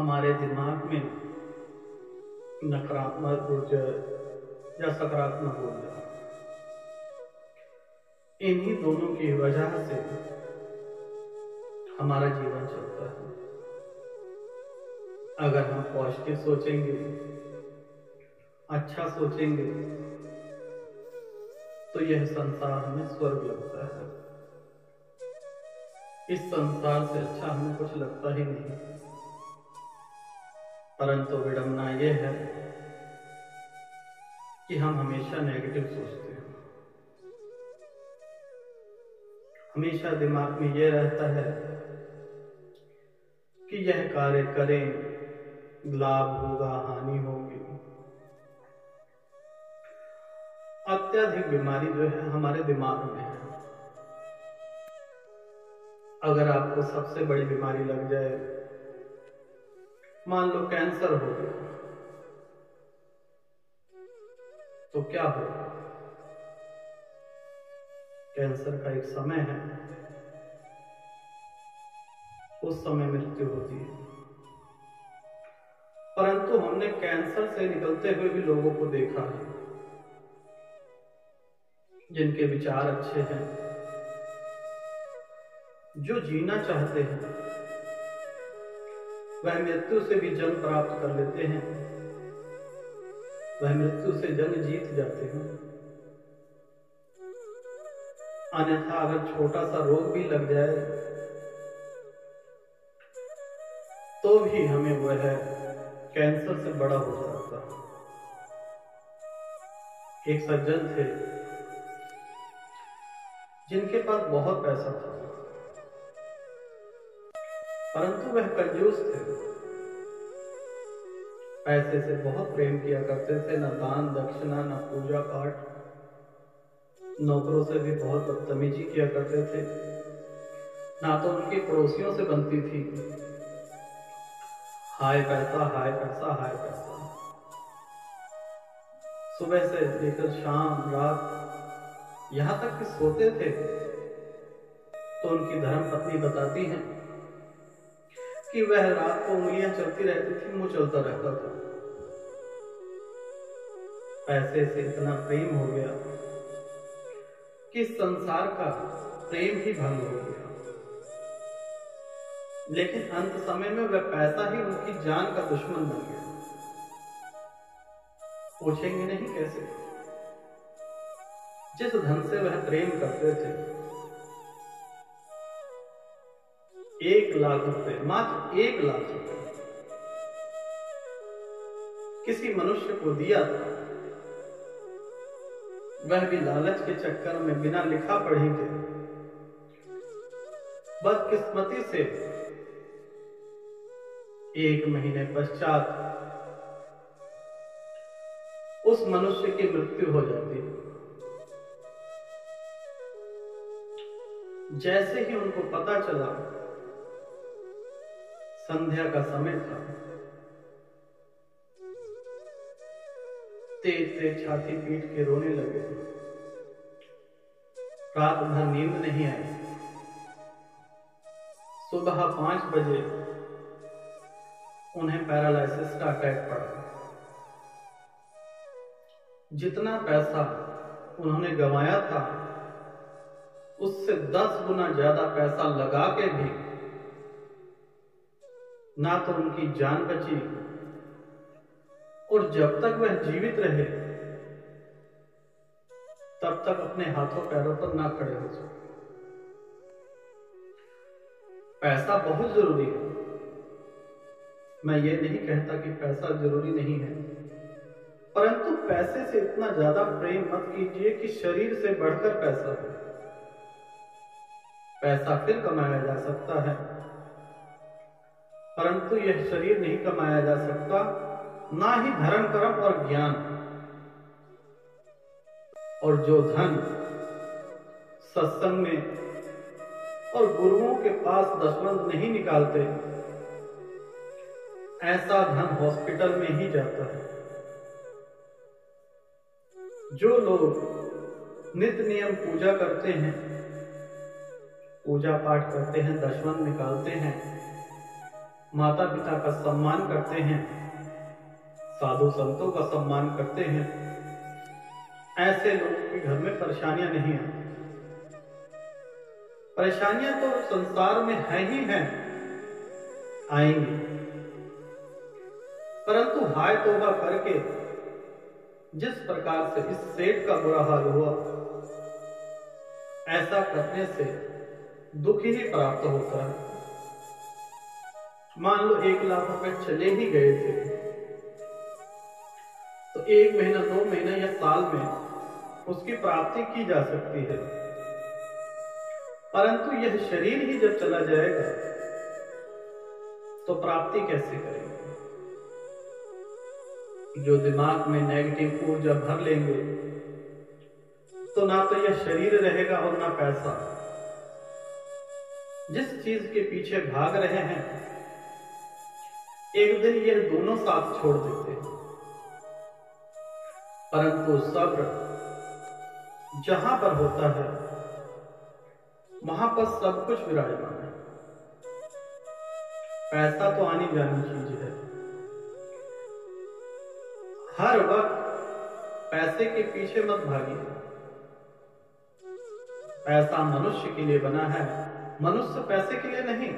हमारे दिमाग में नकारात्मक ऊर्जा या सकारात्मक ऊर्जा, इन्हीं दोनों की वजह से हमारा जीवन चलता है। अगर हम पॉजिटिव सोचेंगे, अच्छा सोचेंगे, तो यह संसार हमें स्वर्ग लगता है। इस संसार से अच्छा हमें कुछ लगता ही नहीं। परंतु विडंबना यह है कि हम हमेशा नेगेटिव सोचते हैं। हमेशा दिमाग में यह रहता है कि यह कार्य करें, लाभ होगा, हानि होगी। अत्यधिक बीमारी जो है हमारे दिमाग में है। अगर आपको सबसे बड़ी बीमारी लग जाए, मान लो कैंसर हो गया, तो क्या होगा? कैंसर का एक समय है, उस समय मृत्यु होती है। परंतु हमने कैंसर से निकलते हुए भी लोगों को देखा है जिनके विचार अच्छे हैं, जो जीना चाहते हैं, वह मृत्यु से भी जंग प्राप्त कर लेते हैं, वह मृत्यु से जंग जीत जाते हैं। अन्यथा अगर छोटा सा रोग भी लग जाए तो भी हमें वह कैंसर से बड़ा हो जाता है। एक सज्जन थे जिनके पास बहुत पैसा था, परंतु वह कंजूस थे। पैसे से बहुत प्रेम किया करते थे, न दान दक्षिणा, न पूजा पाठ। नौकरों से भी बहुत बदतमीजी किया करते थे, ना तो उनके पड़ोसियों से बनती थी। हाय पैसा, हाय पैसा, हाय पैसा। सुबह से लेकर शाम रात यहां तक कि सोते थे तो उनकी धर्म पत्नी बताती हैं कि वह रात को उंगलियां चलती रहती थी, मुंह चलता रहता था। पैसे से इतना प्रेम हो गया कि संसार का प्रेम ही भंग हो गया। लेकिन अंत समय में वह पैसा ही उनकी जान का दुश्मन बन गया। पूछेंगे नहीं कैसे? जिस धन से वह प्रेम करते थे, 1 लाख रुपए, मात्र 1 लाख रुपए किसी मनुष्य को दिया था, वह भी लालच के चक्कर में बिना लिखा पढ़ी के बदकिस्मती से 1 महीने पश्चात उस मनुष्य की मृत्यु हो जाती है। जैसे ही उनको पता चला, संध्या का समय था, तेज तेज छाती पीट के रोने लगे। रात भर नींद नहीं आई। सुबह 5 बजे उन्हें पैरालिसिस का अटैक पड़ा। जितना पैसा उन्होंने गंवाया था, उससे 10 गुना ज्यादा पैसा लगा के भी ना तो उनकी जान बची, और जब तक वह जीवित रहे तब तक अपने हाथों पैरों पर ना खड़े हो सके। पैसा बहुत जरूरी है। मैं ये नहीं कहता कि पैसा जरूरी नहीं है, परंतु पैसे से इतना ज्यादा प्रेम मत कीजिए कि शरीर से बढ़कर पैसा हो। पैसा फिर कमाया जा सकता है, परंतु यह शरीर नहीं कमाया जा सकता, ना ही धर्म कर्म और ज्ञान। और जो धन सत्संग में और गुरुओं के पास दशमंत नहीं निकालते, ऐसा धन हॉस्पिटल में ही जाता है। जो लोग नित्य नियम पूजा करते हैं, पूजा पाठ करते हैं, दशमंत निकालते हैं, माता पिता का सम्मान करते हैं, साधु संतों का सम्मान करते हैं, ऐसे लोगों के घर में परेशानियां नहीं आती। परेशानियां तो संसार में है ही हैं, आएंगी, परंतु हाय तौबा करके जिस प्रकार से इस सेठ का बुरा हाल हुआ, ऐसा करने से दुख ही प्राप्त होता है। मान लो 1 लाख रुपए चले ही गए थे, तो 1 महीना 2 महीने या साल में उसकी प्राप्ति की जा सकती है, परंतु यह शरीर ही जब चला जाएगा तो प्राप्ति कैसे करेंगे? जो दिमाग में नेगेटिव ऊर्जा भर लेंगे तो ना तो यह शरीर रहेगा और ना पैसा। जिस चीज के पीछे भाग रहे हैं, एक दिन यह दोनों साथ छोड़ देते हैं, परंतु सब्र जहां पर होता है वहां पर सब कुछ विराजमान है। पैसा तो आनी जानी चीज है, हर वक्त पैसे के पीछे मत भागिए। पैसा मनुष्य के लिए बना है, मनुष्य पैसे के लिए नहीं।